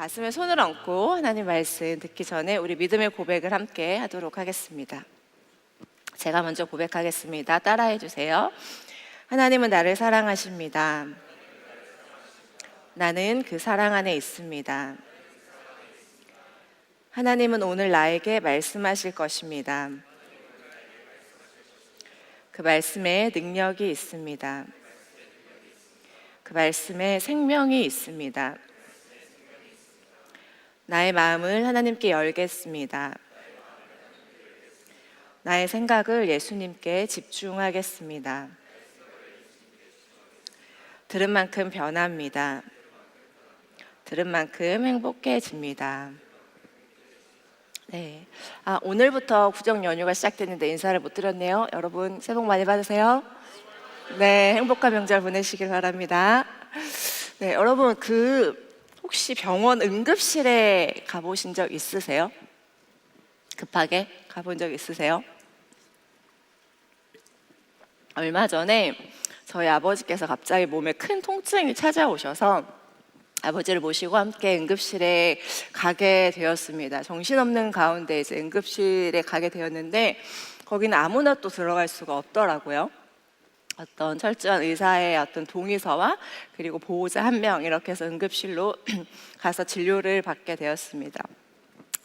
가슴에 손을 얹고 하나님 말씀 듣기 전에 우리 믿음의 고백을 함께 하도록 하겠습니다. 제가 먼저 고백하겠습니다. 따라해 주세요. 하나님은 나를 사랑하십니다. 나는 그 사랑 안에 있습니다. 하나님은 오늘 나에게 말씀하실 것입니다. 그 말씀에 능력이 있습니다. 그 말씀에 생명이 있습니다. 나의 마음을 하나님께 열겠습니다. 나의 생각을 예수님께 집중하겠습니다. 들은 만큼 변합니다. 들은 만큼 행복해집니다. 네. 오늘부터 구정 연휴가 시작됐는데 인사를 못 드렸네요. 여러분 새해 복 많이 받으세요. 네, 행복한 명절 보내시길 바랍니다. 네, 여러분 혹시 병원 응급실에 가보신 적 있으세요? 급하게 가본 적 있으세요? 얼마 전에 저희 아버지께서 갑자기 몸에 큰 통증이 찾아오셔서 아버지를 모시고 함께 응급실에 가게 되었습니다. 정신없는 가운데 이제 응급실에 가게 되었는데 거기는 아무나 또 들어갈 수가 없더라고요. 어떤 철저한 의사의 어떤 동의서와 그리고 보호자 한 명 이렇게 해서 응급실로 가서 진료를 받게 되었습니다.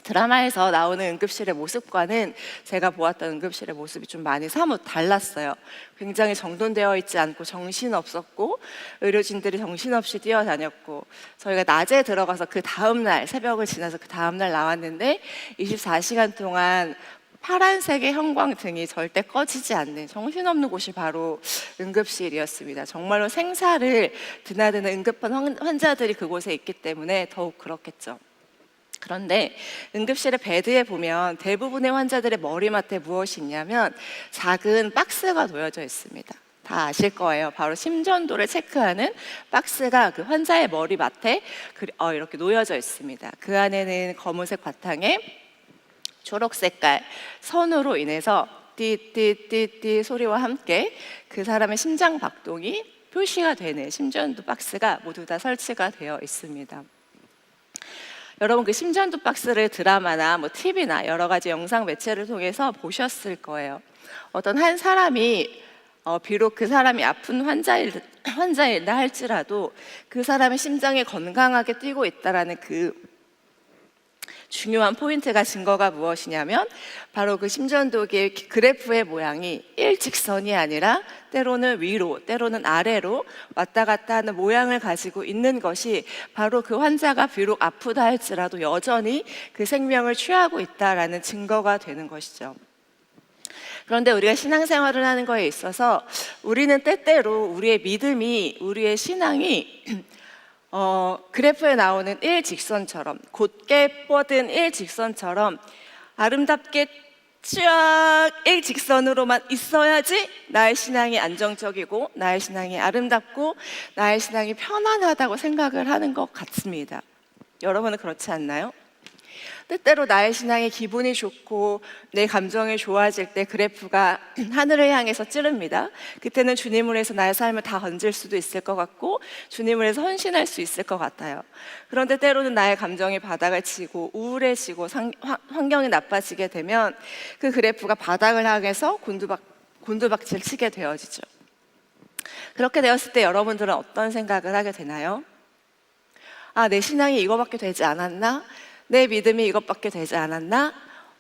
드라마에서 나오는 응급실의 모습과는 제가 보았던 응급실의 모습이 좀 많이 사뭇 달랐어요. 굉장히 정돈되어 있지 않고 정신없었고 의료진들이 정신없이 뛰어다녔고 저희가 낮에 들어가서 그 다음날 새벽을 지나서 그 다음날 나왔는데 24시간 동안 파란색의 형광등이 절대 꺼지지 않는 정신없는 곳이 바로 응급실이었습니다. 정말로 생사를 드나드는 응급한 환자들이 그곳에 있기 때문에 더욱 그렇겠죠. 그런데 응급실의 베드에 보면 대부분의 환자들의 머리맡에 무엇이 있냐면 작은 박스가 놓여져 있습니다. 다 아실 거예요. 바로 심전도를 체크하는 박스가 그 환자의 머리맡에 이렇게 놓여져 있습니다. 그 안에는 검은색 바탕에 초록 색깔 선으로 인해서 띠띠띠띠 소리와 함께 그 사람의 심장 박동이 표시가 되는 심전도 박스가 모두 다 설치가 되어 있습니다. 여러분 그 심전도 박스를 드라마나 TV나 여러 가지 영상 매체를 통해서 보셨을 거예요. 어떤 한 사람이 비록 그 사람이 아픈 환자일다 할지라도 그 사람의 심장이 건강하게 뛰고 있다라는 그 중요한 포인트가 증거가 무엇이냐면 바로 그 심전도기의 그래프의 모양이 일직선이 아니라 때로는 위로 때로는 아래로 왔다 갔다 하는 모양을 가지고 있는 것이 바로 그 환자가 비록 아프다 할지라도 여전히 그 생명을 취하고 있다라는 증거가 되는 것이죠. 그런데 우리가 신앙생활을 하는 거에 있어서 우리는 때때로 우리의 믿음이 우리의 신앙이 그래프에 나오는 일직선처럼 곧게 뻗은 일직선처럼 아름답게 쫙 일직선으로만 있어야지 나의 신앙이 안정적이고 나의 신앙이 아름답고 나의 신앙이 편안하다고 생각을 하는 것 같습니다. 여러분은 그렇지 않나요? 때때로 나의 신앙의 기분이 좋고 내 감정이 좋아질 때 그래프가 하늘을 향해서 찌릅니다. 그때는 주님을 위해서 나의 삶을 다 건질 수도 있을 것 같고 주님을 위해서 헌신할 수 있을 것 같아요. 그런데 때로는 나의 감정이 바닥을 치고 우울해지고 환경이 나빠지게 되면 그 그래프가 바닥을 향해서 곤두박질 치게 되어지죠. 그렇게 되었을 때 여러분들은 어떤 생각을 하게 되나요? 내 신앙이 이거밖에 되지 않았나? 내 믿음이 이것밖에 되지 않았나?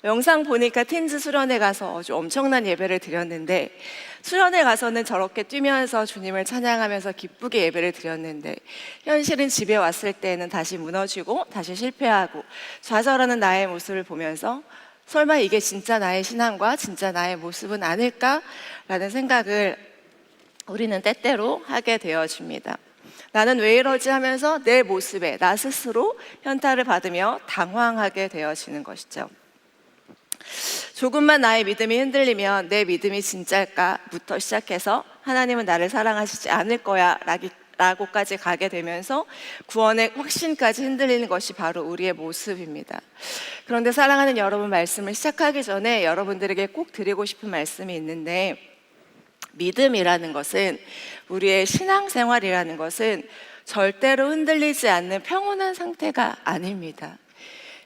영상 보니까 틴즈 수련회 가서 아주 엄청난 예배를 드렸는데 수련회 가서는 저렇게 뛰면서 주님을 찬양하면서 기쁘게 예배를 드렸는데 현실은 집에 왔을 때는 다시 무너지고 다시 실패하고 좌절하는 나의 모습을 보면서 설마 이게 진짜 나의 신앙과 진짜 나의 모습은 아닐까라는 생각을 우리는 때때로 하게 되어집니다. 나는 왜 이러지 하면서 내 모습에 나 스스로 현타를 받으며 당황하게 되어지는 것이죠. 조금만 나의 믿음이 흔들리면 내 믿음이 진짜일까부터 시작해서 하나님은 나를 사랑하시지 않을 거야 라고까지 가게 되면서 구원의 확신까지 흔들리는 것이 바로 우리의 모습입니다. 그런데 사랑하는 여러분, 말씀을 시작하기 전에 여러분들에게 꼭 드리고 싶은 말씀이 있는데 믿음이라는 것은 우리의 신앙생활이라는 것은 절대로 흔들리지 않는 평온한 상태가 아닙니다.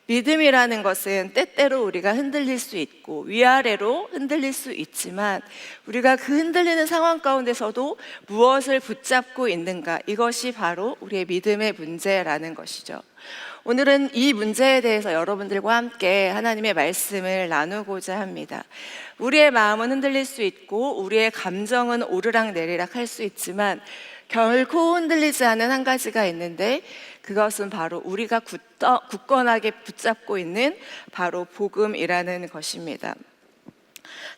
믿음이라는 것은 때때로 우리가 흔들릴 수 있고 위아래로 흔들릴 수 있지만 우리가 그 흔들리는 상황 가운데서도 무엇을 붙잡고 있는가, 이것이 바로 우리의 믿음의 문제라는 것이죠. 오늘은 이 문제에 대해서 여러분들과 함께 하나님의 말씀을 나누고자 합니다. 우리의 마음은 흔들릴 수 있고 우리의 감정은 오르락내리락 할 수 있지만 결코 흔들리지 않은 한 가지가 있는데, 그것은 바로 우리가 굳건하게 붙잡고 있는 바로 복음이라는 것입니다.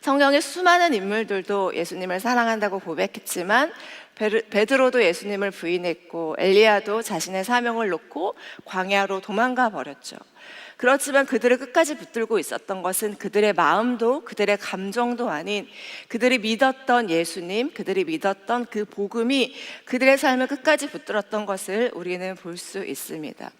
성경의 수많은 인물들도 예수님을 사랑한다고 고백했지만 베드로도 예수님을 부인했고 엘리야도 자신의 사명을 놓고 광야로 도망가 버렸죠. 그렇지만 그들을 끝까지 붙들고 있었던 것은 그들의 마음도 그들의 감정도 아닌 그들이 믿었던 예수님, 그들이 믿었던 그 복음이 그들의 삶을 끝까지 붙들었던 것을 우리는 볼 수 있습니다.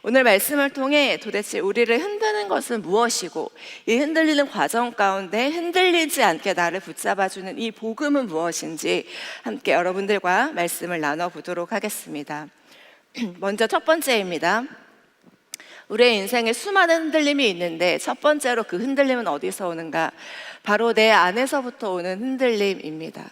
오늘 말씀을 통해 도대체 우리를 흔드는 것은 무엇이고 이 흔들리는 과정 가운데 흔들리지 않게 나를 붙잡아주는 이 복음은 무엇인지 함께 여러분들과 말씀을 나눠보도록 하겠습니다. 먼저 첫 번째입니다. 우리의 인생에 수많은 흔들림이 있는데 첫 번째로 그 흔들림은 어디서 오는가? 바로 내 안에서부터 오는 흔들림입니다.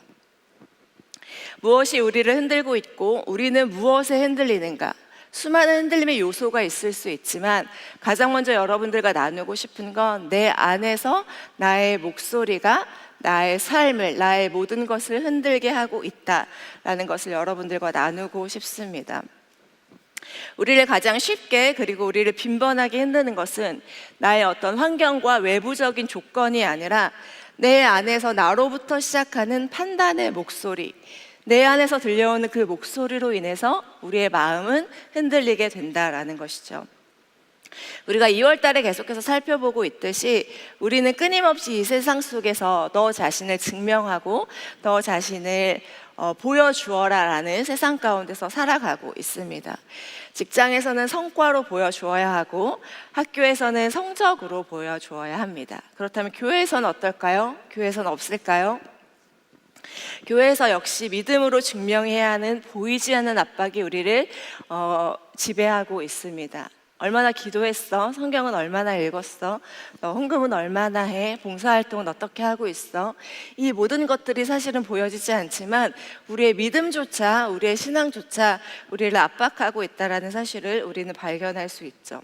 무엇이 우리를 흔들고 있고 우리는 무엇에 흔들리는가? 수많은 흔들림의 요소가 있을 수 있지만 가장 먼저 여러분들과 나누고 싶은 건 내 안에서 나의 목소리가 나의 삶을, 나의 모든 것을 흔들게 하고 있다라는 것을 여러분들과 나누고 싶습니다. 우리를 가장 쉽게 그리고 우리를 빈번하게 흔드는 것은 나의 어떤 환경과 외부적인 조건이 아니라 내 안에서 나로부터 시작하는 판단의 목소리, 내 안에서 들려오는 그 목소리로 인해서 우리의 마음은 흔들리게 된다라는 것이죠. 우리가 2월 달에 계속해서 살펴보고 있듯이 우리는 끊임없이 이 세상 속에서 너 자신을 증명하고 너 자신을 보여주어라 라는 세상 가운데서 살아가고 있습니다. 직장에서는 성과로 보여주어야 하고 학교에서는 성적으로 보여주어야 합니다. 그렇다면 교회에서는 어떨까요? 교회에서는 없을까요? 교회에서 역시 믿음으로 증명해야 하는 보이지 않는 압박이 우리를 지배하고 있습니다. 얼마나 기도했어? 성경은 얼마나 읽었어? 너 헌금은 얼마나 해? 봉사활동은 어떻게 하고 있어? 이 모든 것들이 사실은 보여지지 않지만 우리의 믿음조차, 우리의 신앙조차 우리를 압박하고 있다는 사실을 우리는 발견할 수 있죠.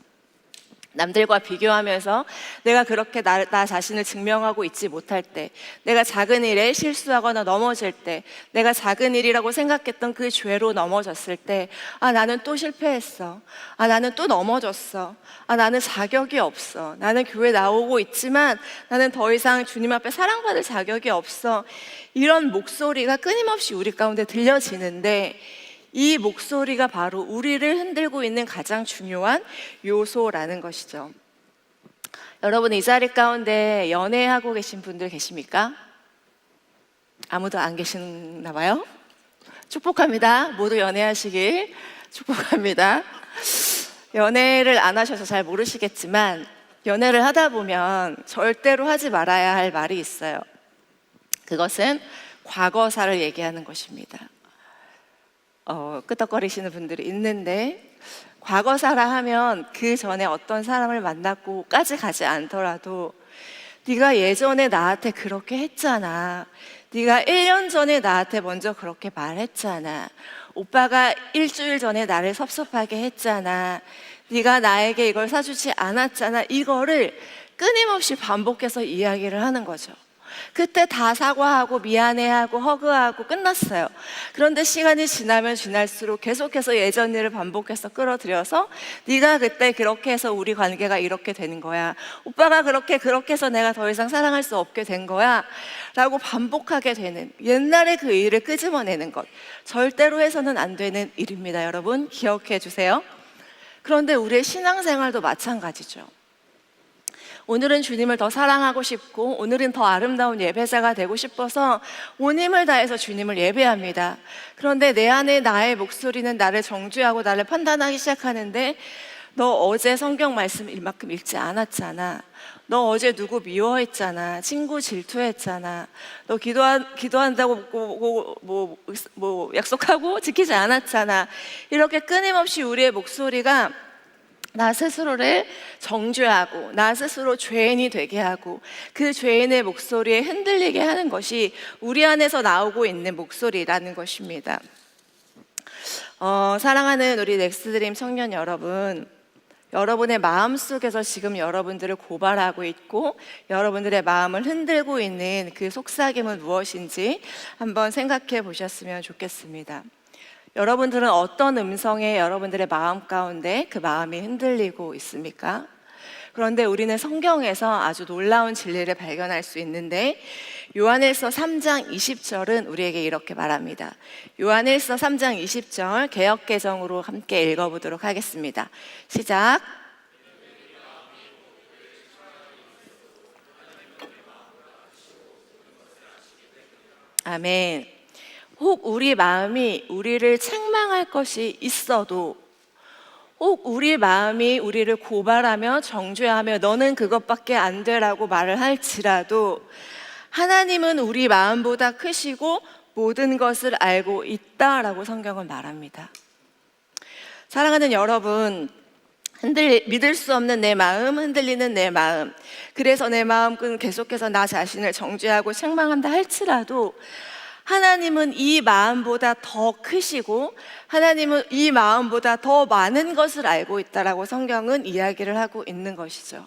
남들과 비교하면서 내가 그렇게 나 자신을 증명하고 있지 못할 때, 내가 작은 일에 실수하거나 넘어질 때, 내가 작은 일이라고 생각했던 그 죄로 넘어졌을 때, 아, 나는 또 실패했어. 아, 나는 또 넘어졌어. 아, 나는 자격이 없어. 나는 교회 나오고 있지만 나는 더 이상 주님 앞에 사랑받을 자격이 없어. 이런 목소리가 끊임없이 우리 가운데 들려지는데 이 목소리가 바로 우리를 흔들고 있는 가장 중요한 요소라는 것이죠. 여러분, 이 자리 가운데 연애하고 계신 분들 계십니까? 아무도 안 계시나 봐요? 축복합니다. 모두 연애하시길 축복합니다. 연애를 안 하셔서 잘 모르시겠지만 연애를 하다 보면 절대로 하지 말아야 할 말이 있어요. 그것은 과거사를 얘기하는 것입니다. 끄덕거리시는 분들이 있는데 과거사라 하면 그 전에 어떤 사람을 만났고까지 가지 않더라도 네가 예전에 나한테 그렇게 했잖아. 네가 1년 전에 나한테 먼저 그렇게 말했잖아. 오빠가 일주일 전에 나를 섭섭하게 했잖아. 네가 나에게 이걸 사주지 않았잖아. 이거를 끊임없이 반복해서 이야기를 하는 거죠. 그때 다 사과하고 미안해하고 허그하고 끝났어요. 그런데 시간이 지나면 지날수록 계속해서 예전 일을 반복해서 끌어들여서 네가 그때 그렇게 해서 우리 관계가 이렇게 되는 거야. 오빠가 그렇게 해서 내가 더 이상 사랑할 수 없게 된 거야 라고 반복하게 되는, 옛날에 그 일을 끄집어내는 것, 절대로 해서는 안 되는 일입니다. 여러분 기억해 주세요. 그런데 우리의 신앙생활도 마찬가지죠. 오늘은 주님을 더 사랑하고 싶고 오늘은 더 아름다운 예배자가 되고 싶어서 온 힘을 다해서 주님을 예배합니다. 그런데 내 안에 나의 목소리는 나를 정죄하고 나를 판단하기 시작하는데 너 어제 성경 말씀 이만큼 읽지 않았잖아. 너 어제 누구 미워했잖아. 친구 질투했잖아. 너 기도한다고 뭐 약속하고 지키지 않았잖아. 이렇게 끊임없이 우리의 목소리가 나 스스로를 정죄하고 나 스스로 죄인이 되게 하고 그 죄인의 목소리에 흔들리게 하는 것이 우리 안에서 나오고 있는 목소리라는 것입니다. 사랑하는 우리 넥스트드림 청년 여러분, 여러분의 마음속에서 지금 여러분들을 고발하고 있고 여러분들의 마음을 흔들고 있는 그 속삭임은 무엇인지 한번 생각해 보셨으면 좋겠습니다. 여러분들은 어떤 음성에 여러분들의 마음 가운데 그 마음이 흔들리고 있습니까? 그런데 우리는 성경에서 아주 놀라운 진리를 발견할 수 있는데 요한일서 3장 20절은 우리에게 이렇게 말합니다. 요한일서 3장 20절 개역개정으로 함께 읽어보도록 하겠습니다. 시작. 아멘. 혹 우리 마음이 우리를 책망할 것이 있어도, 혹 우리 마음이 우리를 고발하며 정죄하며 너는 그것밖에 안 되라고 말을 할지라도 하나님은 우리 마음보다 크시고 모든 것을 알고 있다라고 성경은 말합니다. 사랑하는 여러분, 믿을 수 없는 내 마음, 흔들리는 내 마음, 그래서 내 마음은 계속해서 나 자신을 정죄하고 책망한다 할지라도 하나님은 이 마음보다 더 크시고 하나님은 이 마음보다 더 많은 것을 알고 있다라고 성경은 이야기를 하고 있는 것이죠.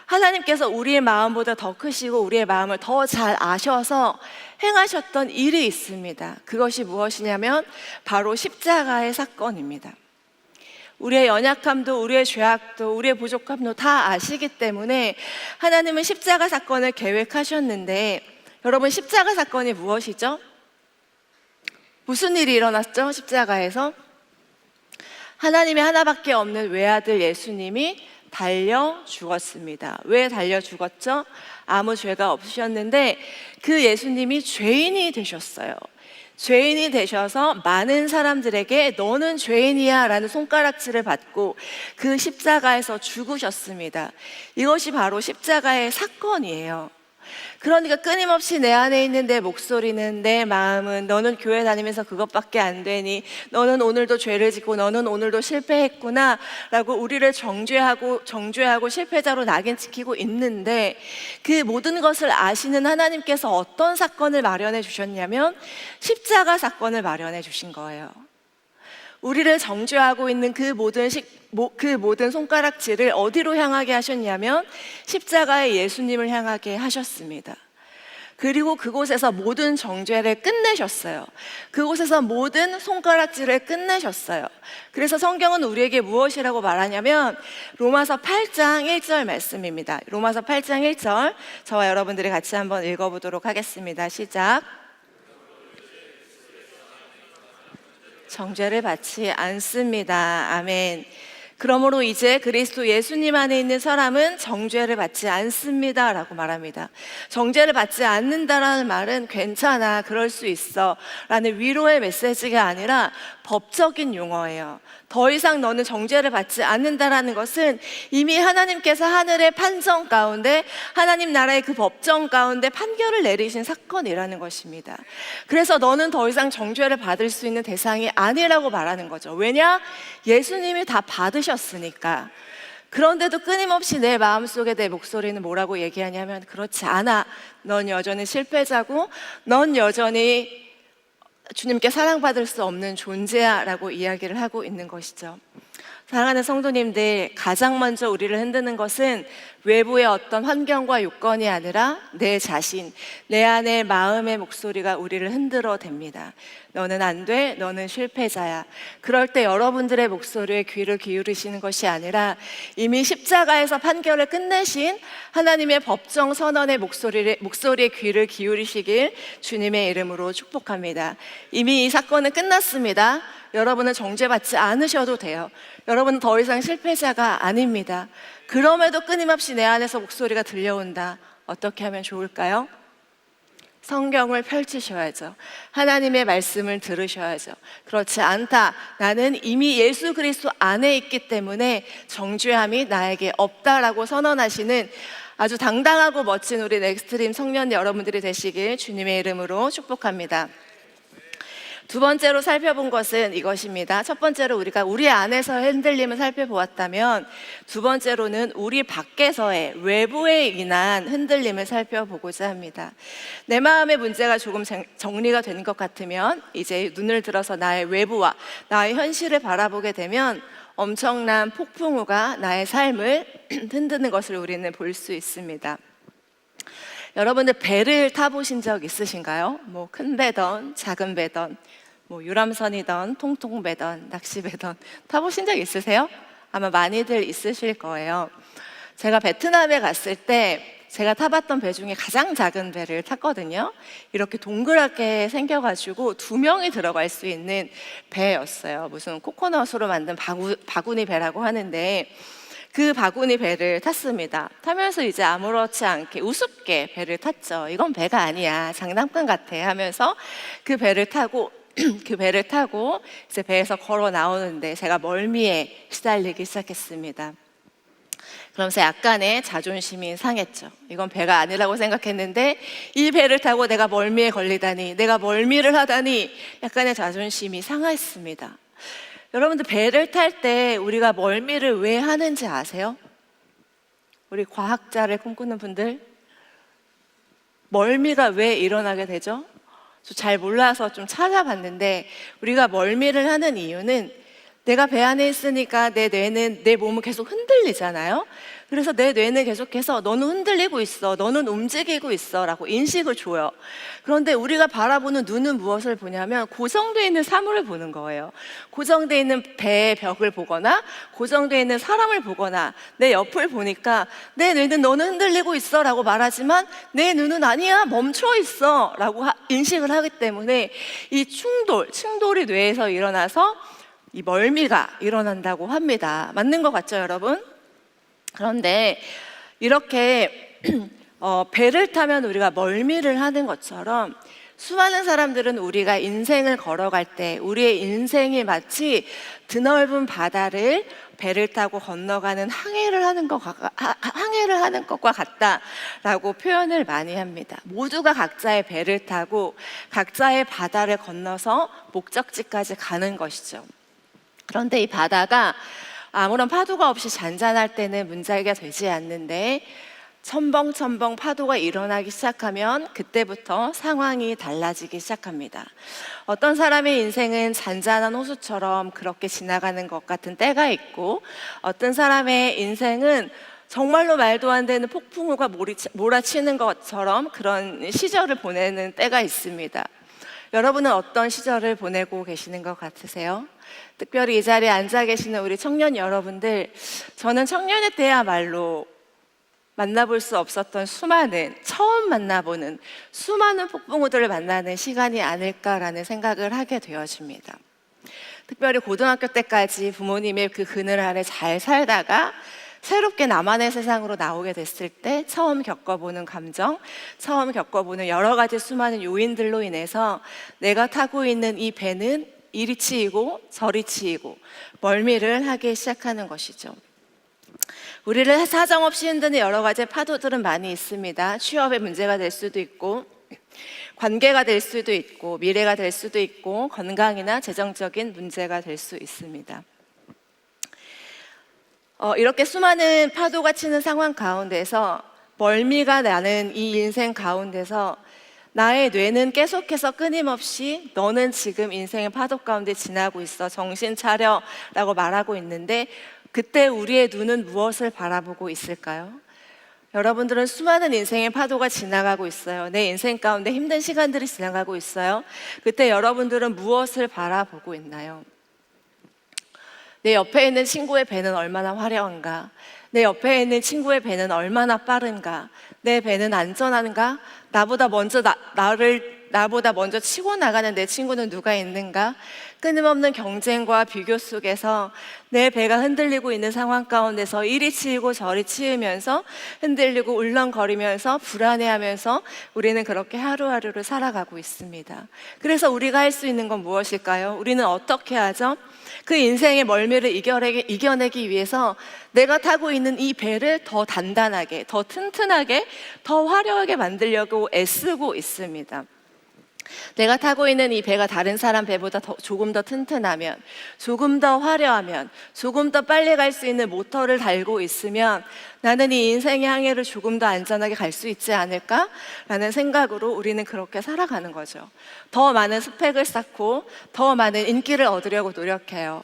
하나님께서 우리의 마음보다 더 크시고 우리의 마음을 더 잘 아셔서 행하셨던 일이 있습니다. 그것이 무엇이냐면 바로 십자가의 사건입니다. 우리의 연약함도 우리의 죄악도 우리의 부족함도 다 아시기 때문에 하나님은 십자가 사건을 계획하셨는데, 여러분 십자가 사건이 무엇이죠? 무슨 일이 일어났죠? 십자가에서 하나님의 하나밖에 없는 외아들 예수님이 달려 죽었습니다. 왜 달려 죽었죠? 아무 죄가 없으셨는데 그 예수님이 죄인이 되셨어요. 죄인이 되셔서 많은 사람들에게 너는 죄인이야 라는 손가락질을 받고 그 십자가에서 죽으셨습니다. 이것이 바로 십자가의 사건이에요. 그러니까 끊임없이 내 안에 있는 내 목소리는, 내 마음은 너는 교회 다니면서 그것밖에 안 되니, 너는 오늘도 죄를 짓고 너는 오늘도 실패했구나 라고 우리를 정죄하고 실패자로 낙인 찍히고 있는데, 그 모든 것을 아시는 하나님께서 어떤 사건을 마련해 주셨냐면 십자가 사건을 마련해 주신 거예요. 우리를 정죄하고 있는 그 모든 손가락질을 어디로 향하게 하셨냐면 십자가의 예수님을 향하게 하셨습니다. 그리고 그곳에서 모든 정죄를 끝내셨어요. 그곳에서 모든 손가락질을 끝내셨어요. 그래서 성경은 우리에게 무엇이라고 말하냐면 로마서 8장 1절 말씀입니다. 로마서 8장 1절 저와 여러분들이 같이 한번 읽어보도록 하겠습니다. 시작. 정죄를 받지 않습니다. 아멘. 그러므로 이제 그리스도 예수님 안에 있는 사람은 정죄를 받지 않습니다 라고 말합니다. 정죄를 받지 않는다라는 말은 괜찮아, 그럴 수 있어 라는 위로의 메시지가 아니라 법적인 용어예요. 더 이상 너는 정죄를 받지 않는다라는 것은 이미 하나님께서 하늘의 판정 가운데, 하나님 나라의 그 법정 가운데 판결을 내리신 사건이라는 것입니다. 그래서 너는 더 이상 정죄를 받을 수 있는 대상이 아니라고 말하는 거죠. 왜냐? 예수님이 다 받으셨으니까. 그런데도 끊임없이 내 마음속에 내 목소리는 뭐라고 얘기하냐면 그렇지 않아. 넌 여전히 실패자고 넌 여전히 주님께 사랑받을 수 없는 존재야 라고 이야기를 하고 있는 것이죠. 사랑하는 성도님들, 가장 먼저 우리를 흔드는 것은 외부의 어떤 환경과 요건이 아니라 내 자신, 내 안의 마음의 목소리가 우리를 흔들어 댑니다. 너는 안 돼, 너는 실패자야. 그럴 때 여러분들의 목소리에 귀를 기울이시는 것이 아니라 이미 십자가에서 판결을 끝내신 하나님의 법정 선언의 목소리에 귀를 기울이시길 주님의 이름으로 축복합니다. 이미 이 사건은 끝났습니다. 여러분은 정죄받지 않으셔도 돼요. 여러분은 더 이상 실패자가 아닙니다. 그럼에도 끊임없이 내 안에서 목소리가 들려온다. 어떻게 하면 좋을까요? 성경을 펼치셔야죠. 하나님의 말씀을 들으셔야죠. 그렇지 않다. 나는 이미 예수 그리스도 안에 있기 때문에 정죄함이 나에게 없다라고 선언하시는 아주 당당하고 멋진 우리 넥스트림 청년 여러분들이 되시길 주님의 이름으로 축복합니다. 두 번째로 살펴본 것은 이것입니다. 첫 번째로 우리가 우리 안에서 흔들림을 살펴보았다면, 두 번째로는 우리 밖에서의 외부에 인한 흔들림을 살펴보고자 합니다. 내 마음의 문제가 조금 정리가 된 것 같으면 이제 눈을 들어서 나의 외부와 나의 현실을 바라보게 되면 엄청난 폭풍우가 나의 삶을 흔드는 것을 우리는 볼 수 있습니다. 여러분들 배를 타보신 적 있으신가요? 뭐 큰 배던 작은 배던 뭐 유람선이던 통통배던 낚시배던 타보신 적 있으세요? 아마 많이들 있으실 거예요. 제가 베트남에 갔을 때 제가 타봤던 배 중에 가장 작은 배를 탔거든요. 이렇게 동그랗게 생겨가지고 2명이 들어갈 수 있는 배였어요. 무슨 코코넛으로 만든 바구니 배라고 하는데, 그 바구니 배를 탔습니다. 타면서 이제 아무렇지 않게 우습게 배를 탔죠. 이건 배가 아니야, 장난감 같아 하면서 그 배를 타고 이제 배에서 걸어 나오는데 제가 멀미에 시달리기 시작했습니다. 그러면서 약간의 자존심이 상했죠. 이건 배가 아니라고 생각했는데 이 배를 타고 내가 멀미에 걸리다니, 내가 멀미를 하다니, 약간의 자존심이 상했습니다. 여러분들, 배를 탈 때 우리가 멀미를 왜 하는지 아세요? 우리 과학자를 꿈꾸는 분들, 멀미가 왜 일어나게 되죠? 저 잘 몰라서 좀 찾아봤는데, 우리가 멀미를 하는 이유는 내가 배 안에 있으니까 내 몸은 계속 흔들리잖아요. 그래서 내 뇌는 계속해서 너는 흔들리고 있어, 너는 움직이고 있어 라고 인식을 줘요. 그런데 우리가 바라보는 눈은 무엇을 보냐면 고정되어 있는 사물을 보는 거예요. 고정되어 있는 배의 벽을 보거나 고정되어 있는 사람을 보거나 내 옆을 보니까 내 뇌는 너는 흔들리고 있어 라고 말하지만 내 눈은 아니야, 멈춰 있어 라고 인식을 하기 때문에 이 충돌이 뇌에서 일어나서 이 멀미가 일어난다고 합니다. 맞는 것 같죠, 여러분? 그런데 이렇게 배를 타면 우리가 멀미를 하는 것처럼 수많은 사람들은 우리가 인생을 걸어갈 때 우리의 인생이 마치 드넓은 바다를 배를 타고 건너가는 항해를 하는 것과 같다라고 표현을 많이 합니다. 모두가 각자의 배를 타고 각자의 바다를 건너서 목적지까지 가는 것이죠. 그런데 이 바다가 아무런 파도가 없이 잔잔할 때는 문제가 되지 않는데, 첨벙첨벙 파도가 일어나기 시작하면 그때부터 상황이 달라지기 시작합니다. 어떤 사람의 인생은 잔잔한 호수처럼 그렇게 지나가는 것 같은 때가 있고, 어떤 사람의 인생은 정말로 말도 안 되는 폭풍우가 몰아치는 것처럼 그런 시절을 보내는 때가 있습니다. 여러분은 어떤 시절을 보내고 계시는 것 같으세요? 특별히 이 자리에 앉아 계시는 우리 청년 여러분들, 저는 청년의 때야말로 만나볼 수 없었던 처음 만나보는 수많은 폭풍우들을 만나는 시간이 아닐까라는 생각을 하게 되어집니다. 특별히 고등학교 때까지 부모님의 그 그늘 아래 잘 살다가 새롭게 나만의 세상으로 나오게 됐을 때 처음 겪어보는 감정, 처음 겪어보는 여러 가지 수많은 요인들로 인해서 내가 타고 있는 이 배는 이리 치이고 저리 치이고 멀미를 하기 시작하는 것이죠. 우리를 사정없이 흔드는 여러 가지 파도들은 많이 있습니다. 취업의 문제가 될 수도 있고, 관계가 될 수도 있고, 미래가 될 수도 있고, 건강이나 재정적인 문제가 될 수 있습니다. 이렇게 수많은 파도가 치는 상황 가운데서, 멀미가 나는 이 인생 가운데서 나의 뇌는 계속해서 끊임없이 너는 지금 인생의 파도 가운데 지나고 있어, 정신 차려 라고 말하고 있는데, 그때 우리의 눈은 무엇을 바라보고 있을까요? 여러분들은 수많은 인생의 파도가 지나가고 있어요. 내 인생 가운데 힘든 시간들이 지나가고 있어요. 그때 여러분들은 무엇을 바라보고 있나요? 내 옆에 있는 친구의 배는 얼마나 화려한가? 내 옆에 있는 친구의 배는 얼마나 빠른가? 내 배는 안전한가? 나보다 먼저 나를 나보다 먼저 치고 나가는 내 친구는 누가 있는가? 끊임없는 경쟁과 비교 속에서 내 배가 흔들리고 있는 상황 가운데서 이리 치이고 저리 치이면서 흔들리고 울렁거리면서 불안해하면서 우리는 그렇게 하루하루를 살아가고 있습니다. 그래서 우리가 할 수 있는 건 무엇일까요? 우리는 어떻게 하죠? 그 인생의 멀미를 이겨내기 위해서 내가 타고 있는 이 배를 더 단단하게, 더 튼튼하게, 더 화려하게 만들려고 애쓰고 있습니다. 내가 타고 있는 이 배가 다른 사람 배보다 조금 더 튼튼하면, 조금 더 화려하면, 조금 더 빨리 갈 수 있는 모터를 달고 있으면 나는 이 인생의 항해를 조금 더 안전하게 갈 수 있지 않을까라는 생각으로 우리는 그렇게 살아가는 거죠. 더 많은 스펙을 쌓고 더 많은 인기를 얻으려고 노력해요.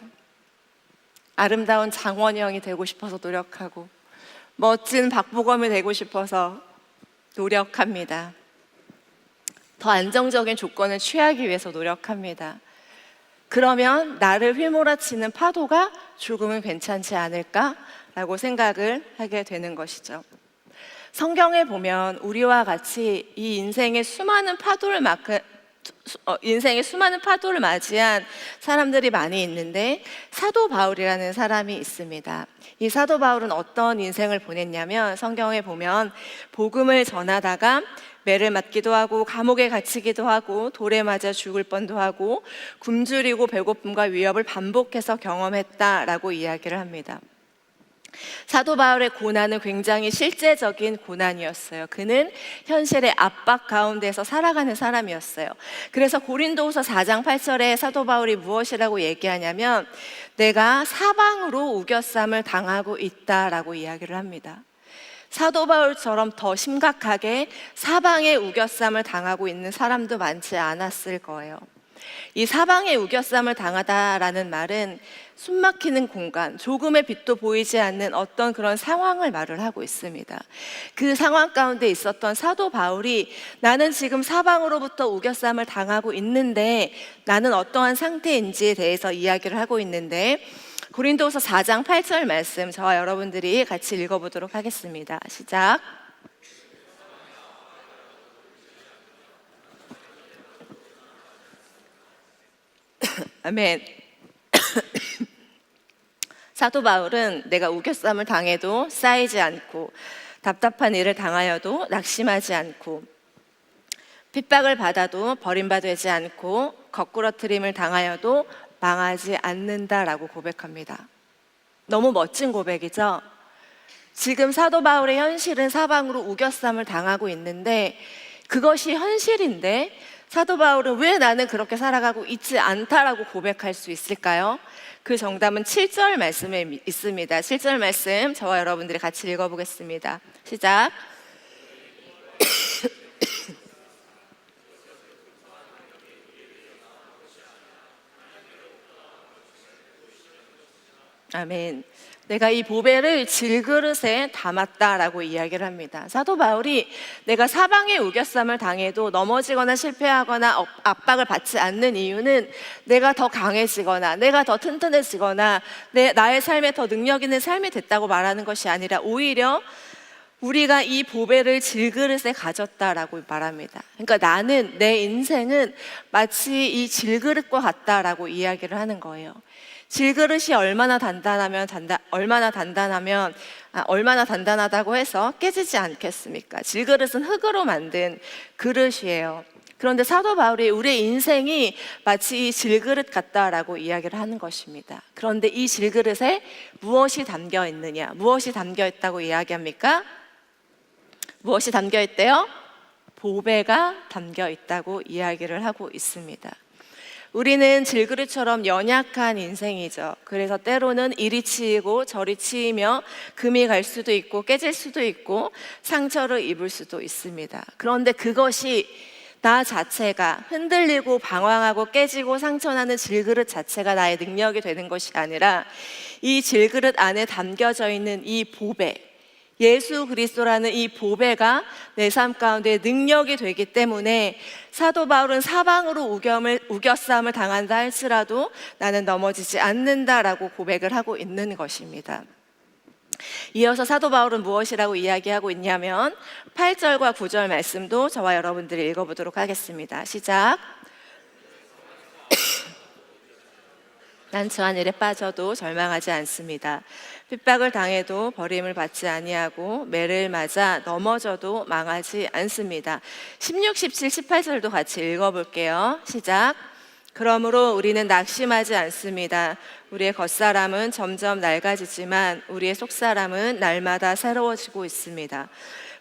아름다운 장원영이 되고 싶어서 노력하고 멋진 박보검이 되고 싶어서 노력합니다. 더 안정적인 조건을 취하기 위해서 노력합니다. 그러면 나를 휘몰아치는 파도가 조금은 괜찮지 않을까라고 생각을 하게 되는 것이죠. 성경에 보면 우리와 같이 이 인생의 수많은 파도를 맞이한 사람들이 많이 있는데 사도 바울이라는 사람이 있습니다. 이 사도 바울은 어떤 인생을 보냈냐면 성경에 보면 복음을 전하다가 매를 맞기도 하고 감옥에 갇히기도 하고 돌에 맞아 죽을 뻔도 하고 굶주리고 배고픔과 위협을 반복해서 경험했다라고 이야기를 합니다. 사도 바울의 고난은 굉장히 실제적인 고난이었어요. 그는 현실의 압박 가운데서 살아가는 사람이었어요. 그래서 고린도후서 4장 8절에 사도 바울이 무엇이라고 얘기하냐면 내가 사방으로 우겨쌈을 당하고 있다라고 이야기를 합니다. 사도 바울처럼 더 심각하게 사방에 우겨쌈을 당하고 있는 사람도 많지 않았을 거예요. 이 사방에 우겨쌈을 당하다라는 말은 숨막히는 공간, 조금의 빛도 보이지 않는 어떤 그런 상황을 말을 하고 있습니다. 그 상황 가운데 있었던 사도 바울이 나는 지금 사방으로부터 우겨쌈을 당하고 있는데 나는 어떠한 상태인지에 대해서 이야기를 하고 있는데 고린도후서 4장 8절 말씀 저와 여러분들이 같이 읽어보도록 하겠습니다. 시작. 아멘. 사도 바울은 내가 우겨쌈을 당해도 쌓이지 않고 답답한 일을 당하여도 낙심하지 않고 핍박을 받아도 버림받지 않고 거꾸러뜨림을 당하여도 망하지 않는다라고 고백합니다. 너무 멋진 고백이죠? 지금 사도 바울의 현실은 사방으로 우겨쌈을 당하고 있는데 그것이 현실인데 사도 바울은 왜 나는 그렇게 살아가고 있지 않다라고 고백할 수 있을까요? 그 정답은 7절 말씀에 있습니다. 7절 말씀 저와 여러분들이 같이 읽어보겠습니다. 시작. 아멘. 내가 이 보배를 질그릇에 담았다라고 이야기를 합니다. 사도 바울이 내가 사방에 우겨쌈을 당해도 넘어지거나 실패하거나 압박을 받지 않는 이유는 내가 더 강해지거나 내가 더 튼튼해지거나 나의 삶에 더 능력 있는 삶이 됐다고 말하는 것이 아니라 오히려 우리가 이 보배를 질그릇에 가졌다라고 말합니다. 그러니까 나는 내 인생은 마치 이 질그릇과 같다라고 이야기를 하는 거예요. 질그릇이 얼마나 단단하다고 해서 깨지지 않겠습니까? 질그릇은 흙으로 만든 그릇이에요. 그런데 사도 바울이 우리의 인생이 마치 이 질그릇 같다라고 이야기를 하는 것입니다. 그런데 이 질그릇에 무엇이 담겨 있느냐? 무엇이 담겨 있다고 이야기합니까? 무엇이 담겨 있대요? 보배가 담겨 있다고 이야기를 하고 있습니다. 우리는 질그릇처럼 연약한 인생이죠. 그래서 때로는 이리 치이고 저리 치이며 금이 갈 수도 있고 깨질 수도 있고 상처를 입을 수도 있습니다. 그런데 그것이 나 자체가 흔들리고 방황하고 깨지고 상처나는 질그릇 자체가 나의 능력이 되는 것이 아니라 이 질그릇 안에 담겨져 있는 이 보배, 예수 그리스도라는 이 보배가 내 삶 가운데 능력이 되기 때문에 사도 바울은 사방으로 우겨싸움을 당한다 할지라도 나는 넘어지지 않는다라고 고백을 하고 있는 것입니다. 이어서 사도 바울은 무엇이라고 이야기하고 있냐면 8절과 9절 말씀도 저와 여러분들이 읽어보도록 하겠습니다. 시작. 난 저한 일에 빠져도 절망하지 않습니다. 핍박을 당해도 버림을 받지 아니하고 매를 맞아 넘어져도 망하지 않습니다. 16, 17, 18절도 같이 읽어볼게요. 시작. 그러므로 우리는 낙심하지 않습니다. 우리의 겉사람은 점점 낡아지지만 우리의 속사람은 날마다 새로워지고 있습니다.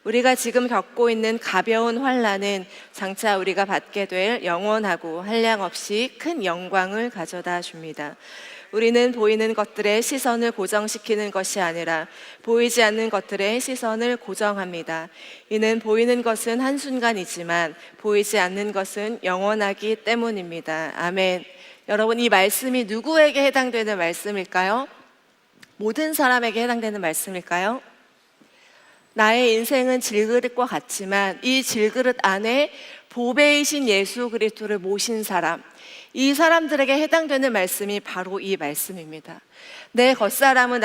우리가 지금 겪고 있는 가벼운 환난은 장차 우리가 받게 될 영원하고 한량없이 큰 영광을 가져다 줍니다. 우리는 보이는 것들의 시선을 고정시키는 것이 아니라 보이지 않는 것들의 시선을 고정합니다. 이는 보이는 것은 한순간이지만 보이지 않는 것은 영원하기 때문입니다. 아멘. 여러분, 이 말씀이 누구에게 해당되는 말씀일까요? 모든 사람에게 해당되는 말씀일까요? 나의 인생은 질그릇과 같지만 이 질그릇 안에 보배이신 예수 그리스도를 모신 사람, 이 사람들에게 해당되는 말씀이 바로 이 말씀입니다. 내 겉사람은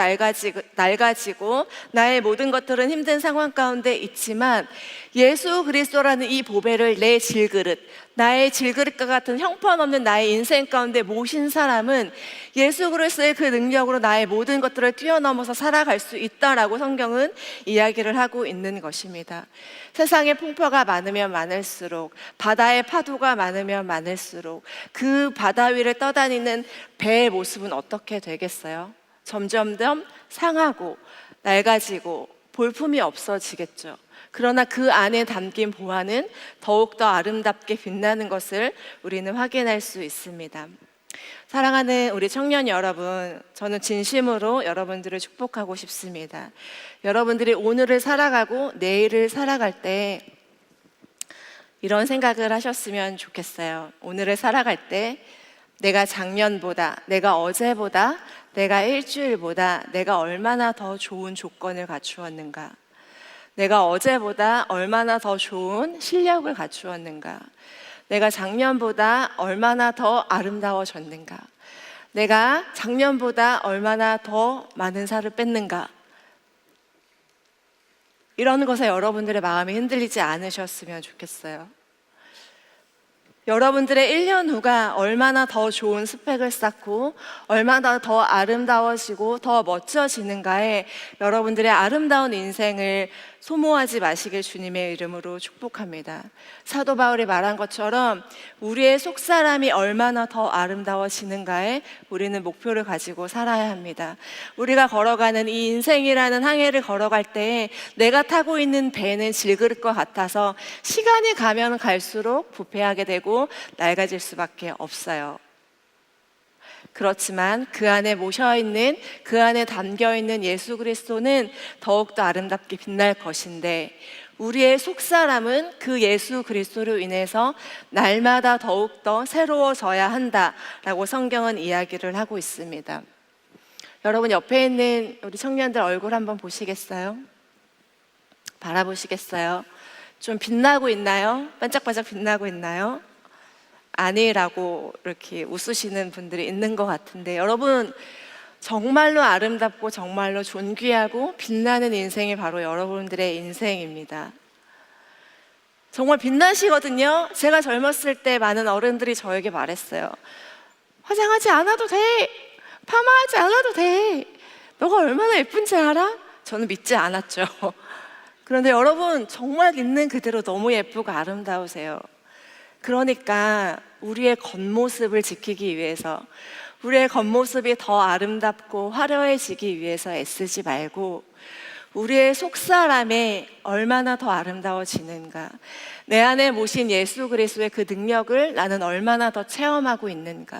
낡아지고 나의 모든 것들은 힘든 상황 가운데 있지만 예수 그리스도라는 이 보배를 내 질그릇, 나의 질그릇과 같은 형편없는 나의 인생 가운데 모신 사람은 예수 그리스도의 그 능력으로 나의 모든 것들을 뛰어넘어서 살아갈 수 있다라고 성경은 이야기를 하고 있는 것입니다. 세상의 풍파가 많으면 많을수록, 바다의 파도가 많으면 많을수록 그 바다 위를 떠다니는 배의 모습은 어떻게 되겠어요? 점점점 상하고 낡아지고 볼품이 없어지겠죠. 그러나 그 안에 담긴 보화는 더욱더 아름답게 빛나는 것을 우리는 확인할 수 있습니다. 사랑하는 우리 청년 여러분, 저는 진심으로 여러분들을 축복하고 싶습니다. 여러분들이 오늘을 살아가고 내일을 살아갈 때 이런 생각을 하셨으면 좋겠어요. 오늘을 살아갈 때 내가 작년보다, 내가 어제보다, 내가 일주일보다 내가 얼마나 더 좋은 조건을 갖추었는가, 내가 어제보다 얼마나 더 좋은 실력을 갖추었는가, 내가 작년보다 얼마나 더 아름다워졌는가, 내가 작년보다 얼마나 더 많은 살을 뺐는가, 이런 것에 여러분들의 마음이 흔들리지 않으셨으면 좋겠어요. 여러분들의 1년 후가 얼마나 더 좋은 스펙을 쌓고 얼마나 더 아름다워지고 더 멋져지는가에 여러분들의 아름다운 인생을 소모하지 마시길 주님의 이름으로 축복합니다. 사도 바울이 말한 것처럼 우리의 속사람이 얼마나 더 아름다워지는가에 우리는 목표를 가지고 살아야 합니다. 우리가 걸어가는 이 인생이라는 항해를 걸어갈 때 내가 타고 있는 배는 질그릇과 같아서 시간이 가면 갈수록 부패하게 되고 낡아질 수밖에 없어요. 그렇지만 그 안에 모셔있는, 그 안에 담겨있는 예수 그리스도는 더욱더 아름답게 빛날 것인데 우리의 속사람은 그 예수 그리스도로 인해서 날마다 더욱더 새로워져야 한다라고 성경은 이야기를 하고 있습니다. 여러분, 옆에 있는 우리 청년들 얼굴 한번 보시겠어요? 바라보시겠어요? 좀 빛나고 있나요? 반짝반짝 빛나고 있나요? 아니라고 이렇게 웃으시는 분들이 있는 것 같은데, 여러분, 정말로 아름답고 정말로 존귀하고 빛나는 인생이 바로 여러분들의 인생입니다. 정말 빛나시거든요. 제가 젊었을 때 많은 어른들이 저에게 말했어요. 화장하지 않아도 돼. 파마하지 않아도 돼. 너가 얼마나 예쁜지 알아? 저는 믿지 않았죠. 그런데 여러분, 정말 있는 그대로 너무 예쁘고 아름다우세요. 그러니까 우리의 겉모습을 지키기 위해서, 우리의 겉모습이 더 아름답고 화려해지기 위해서 애쓰지 말고 우리의 속사람에 얼마나 더 아름다워지는가, 내 안에 모신 예수 그리스도의 그 능력을 나는 얼마나 더 체험하고 있는가,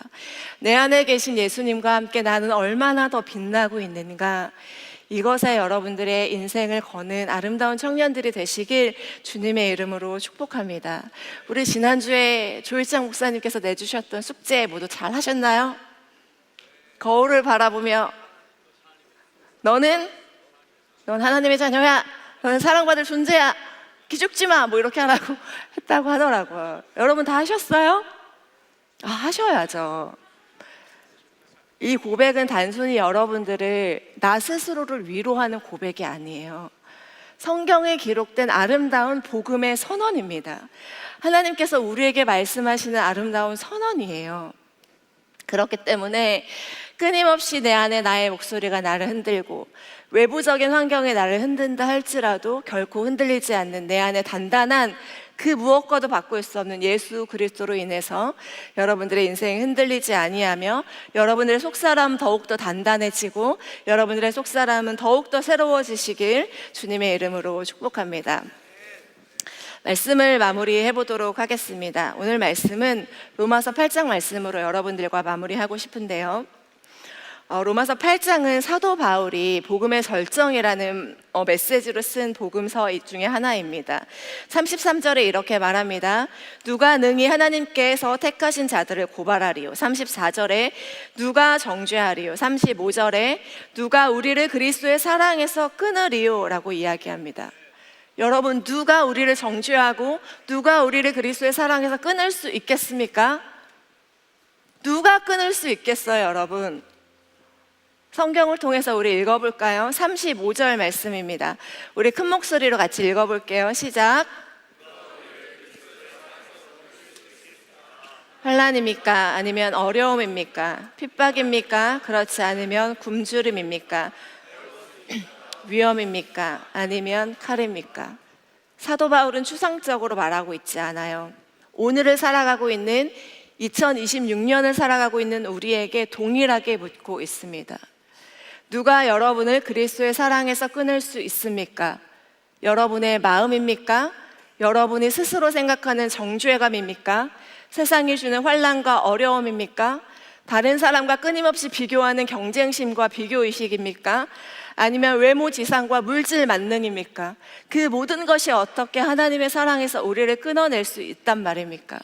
내 안에 계신 예수님과 함께 나는 얼마나 더 빛나고 있는가, 이것에 여러분들의 인생을 거는 아름다운 청년들이 되시길 주님의 이름으로 축복합니다. 우리 지난주에 조일장 목사님께서 내주셨던 숙제 모두 잘 하셨나요? 거울을 바라보며 넌 하나님의 자녀야, 너는 사랑받을 존재야, 기죽지 마, 뭐 이렇게 하라고 했다고 하더라고요. 여러분 다 하셨어요? 하셔야죠. 이 고백은 단순히 여러분들을 나 스스로를 위로하는 고백이 아니에요. 성경에 기록된 아름다운 복음의 선언입니다. 하나님께서 우리에게 말씀하시는 아름다운 선언이에요. 그렇기 때문에 끊임없이 내 안에 나의 목소리가 나를 흔들고 외부적인 환경이 나를 흔든다 할지라도 결코 흔들리지 않는 내 안에 단단한 그 무엇과도 바꿀 수 없는 예수 그리스도로 인해서 여러분들의 인생이 흔들리지 아니하며 여러분들의 속사람은 더욱더 단단해지고 여러분들의 속사람은 더욱더 새로워지시길 주님의 이름으로 축복합니다. 말씀을 마무리해 보도록 하겠습니다. 오늘 말씀은 로마서 8장 말씀으로 여러분들과 마무리하고 싶은데요. 로마서 8장은 사도 바울이 복음의 절정이라는 메시지로 쓴 복음서 중에 하나입니다. 33절에 이렇게 말합니다. 누가 능히 하나님께서 택하신 자들을 고발하리요. 34절에 누가 정죄하리요. 35절에 누가 우리를 그리스도의 사랑에서 끊으리요 라고 이야기합니다. 여러분, 누가 우리를 정죄하고 누가 우리를 그리스도의 사랑에서 끊을 수 있겠습니까? 누가 끊을 수 있겠어요, 여러분? 성경을 통해서 우리 읽어볼까요? 35절 말씀입니다. 우리 큰 목소리로 같이 읽어볼게요. 시작. 환난입니까? 아니면 어려움입니까? 핍박입니까? 그렇지 않으면 굶주림입니까? 위험입니까? 아니면 칼입니까? 사도 바울은 추상적으로 말하고 있지 않아요. 오늘을 살아가고 있는 2026년을 살아가고 있는 우리에게 동일하게 묻고 있습니다. 누가 여러분을 그리스도의 사랑에서 끊을 수 있습니까? 여러분의 마음입니까? 여러분이 스스로 생각하는 정죄감입니까? 세상이 주는 환난과 어려움입니까? 다른 사람과 끊임없이 비교하는 경쟁심과 비교의식입니까? 아니면 외모 지상과 물질 만능입니까? 그 모든 것이 어떻게 하나님의 사랑에서 우리를 끊어낼 수 있단 말입니까?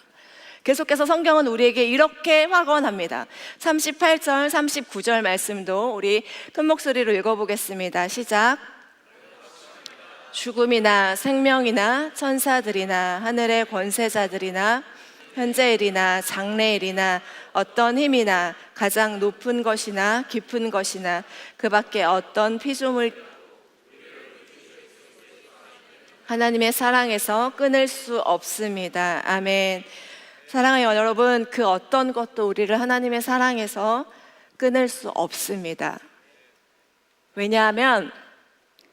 계속해서 성경은 우리에게 이렇게 확언합니다. 38절, 39절 말씀도 우리 큰 목소리로 읽어보겠습니다. 시작. 죽음이나 생명이나 천사들이나 하늘의 권세자들이나 현재일이나 장래일이나 어떤 힘이나 가장 높은 것이나 깊은 것이나 그 밖에 어떤 피조물 하나님의 사랑에서 끊을 수 없습니다. 아멘. 사랑하는 여러분, 그 어떤 것도 우리를 하나님의 사랑에서 끊을 수 없습니다. 왜냐하면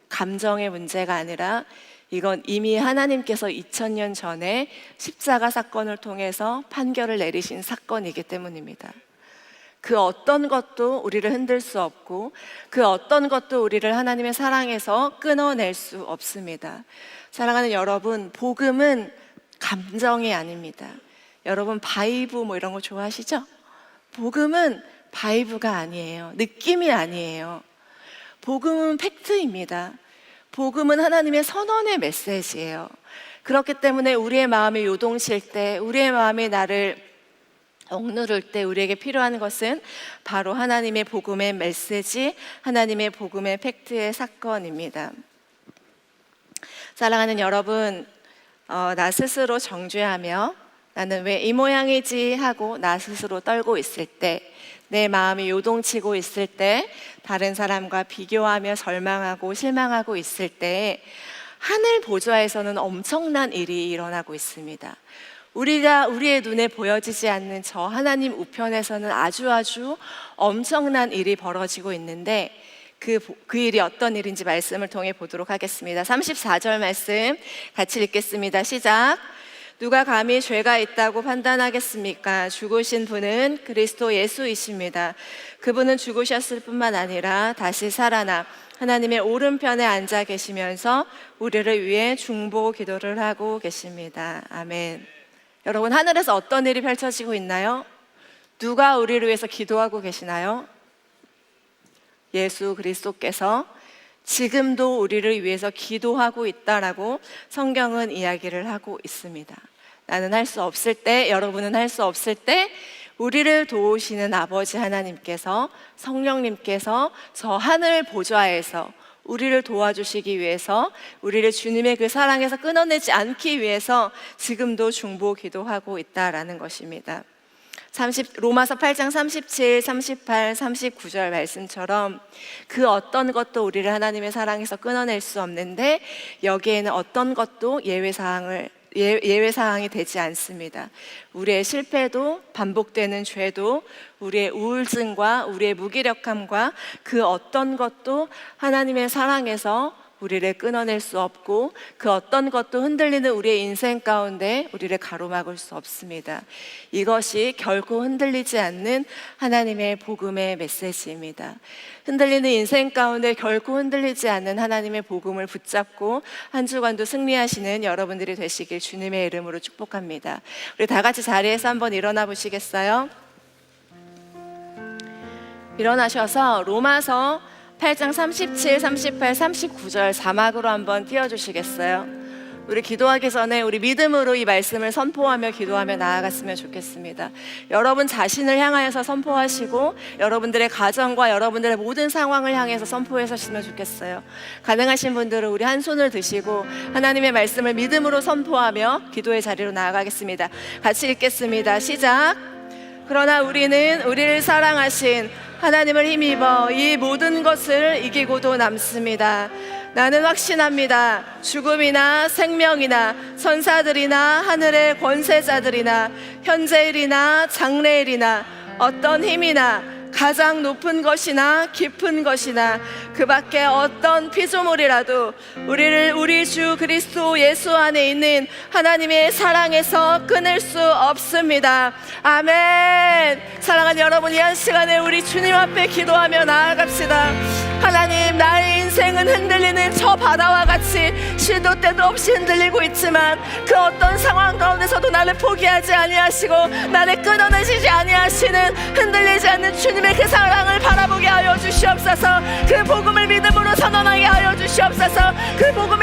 감정의 문제가 아니라 이건 이미 하나님께서 2000년 전에 십자가 사건을 통해서 판결을 내리신 사건이기 때문입니다. 그 어떤 것도 우리를 흔들 수 없고 그 어떤 것도 우리를 하나님의 사랑에서 끊어낼 수 없습니다. 사랑하는 여러분, 복음은 감정이 아닙니다. 여러분 바이브 뭐 이런 거 좋아하시죠? 복음은 바이브가 아니에요. 느낌이 아니에요. 복음은 팩트입니다. 복음은 하나님의 선언의 메시지예요. 그렇기 때문에 우리의 마음이 요동칠 때, 우리의 마음이 나를 억누를 때 우리에게 필요한 것은 바로 하나님의 복음의 메시지, 하나님의 복음의 팩트의 사건입니다. 사랑하는 여러분, 나 스스로 정죄하며 나는 왜 이 모양이지 하고 나 스스로 떨고 있을 때, 내 마음이 요동치고 있을 때, 다른 사람과 비교하며 절망하고 실망하고 있을 때 하늘 보좌에서는 엄청난 일이 일어나고 있습니다. 우리의 눈에 보여지지 않는 저 하나님 우편에서는 아주 엄청난 일이 벌어지고 있는데 그 일이 어떤 일인지 말씀을 통해 보도록 하겠습니다. 34절 말씀 같이 읽겠습니다. 시작. 누가 감히 죄가 있다고 판단하겠습니까? 죽으신 분은 그리스도 예수이십니다. 그분은 죽으셨을 뿐만 아니라 다시 살아나 하나님의 오른편에 앉아 계시면서 우리를 위해 중보 기도를 하고 계십니다. 아멘. 여러분, 하늘에서 어떤 일이 펼쳐지고 있나요? 누가 우리를 위해서 기도하고 계시나요? 예수 그리스도께서 지금도 우리를 위해서 기도하고 있다라고 성경은 이야기를 하고 있습니다. 나는 할 수 없을 때, 여러분은 할 수 없을 때 우리를 도우시는 아버지 하나님께서, 성령님께서 저 하늘 보좌에서 우리를 도와주시기 위해서, 우리를 주님의 그 사랑에서 끊어내지 않기 위해서 지금도 중보 기도하고 있다라는 것입니다. 로마서 8장 37, 38, 39절 말씀처럼 그 어떤 것도 우리를 하나님의 사랑에서 끊어낼 수 없는데 여기에는 어떤 것도 예외사항이 되지 않습니다. 우리의 실패도, 반복되는 죄도, 우리의 우울증과 우리의 무기력함과 그 어떤 것도 하나님의 사랑에서 우리를 끊어낼 수 없고 그 어떤 것도 흔들리는 우리의 인생 가운데 우리를 가로막을 수 없습니다. 이것이 결코 흔들리지 않는 하나님의 복음의 메시지입니다. 흔들리는 인생 가운데 결코 흔들리지 않는 하나님의 복음을 붙잡고 한 주간도 승리하시는 여러분들이 되시길 주님의 이름으로 축복합니다. 우리 다 같이 자리에서 한번 일어나 보시겠어요? 일어나셔서 로마서 8장 37, 38, 39절 자막으로 한번 띄워주시겠어요? 우리 기도하기 전에 우리 믿음으로 이 말씀을 선포하며 기도하며 나아갔으면 좋겠습니다. 여러분 자신을 향하여서 선포하시고 여러분들의 가정과 여러분들의 모든 상황을 향해서 선포하셨으면 좋겠어요. 가능하신 분들은 우리 한 손을 드시고 하나님의 말씀을 믿음으로 선포하며 기도의 자리로 나아가겠습니다. 같이 읽겠습니다. 시작. 그러나 우리는 우리를 사랑하신 하나님을 힘입어 이 모든 것을 이기고도 남습니다. 나는 확신합니다. 죽음이나 생명이나 천사들이나 하늘의 권세자들이나 현재일이나 장래일이나 어떤 힘이나 가장 높은 것이나 깊은 것이나 그 밖에 어떤 피조물이라도 우리를 우리 주 그리스도 예수 안에 있는 하나님의 사랑에서 끊을 수 없습니다. 아멘. 사랑하는 여러분, 이 한 시간에 우리 주님 앞에 기도하며 나아갑시다. 하나님, 나의 인생은 흔들리는 저 바다와 같이 시도 때도 없이 흔들리고 있지만 그 어떤 상황 가운데서도 나를 포기하지 아니하시고 나를 끊어내시지 아니하시는 흔들리지 않는 주님의 그 사랑을 바라보게 하여 주시옵소서. 그 복음을 믿음으로 선언하게 하여 주시옵소서. 그 복음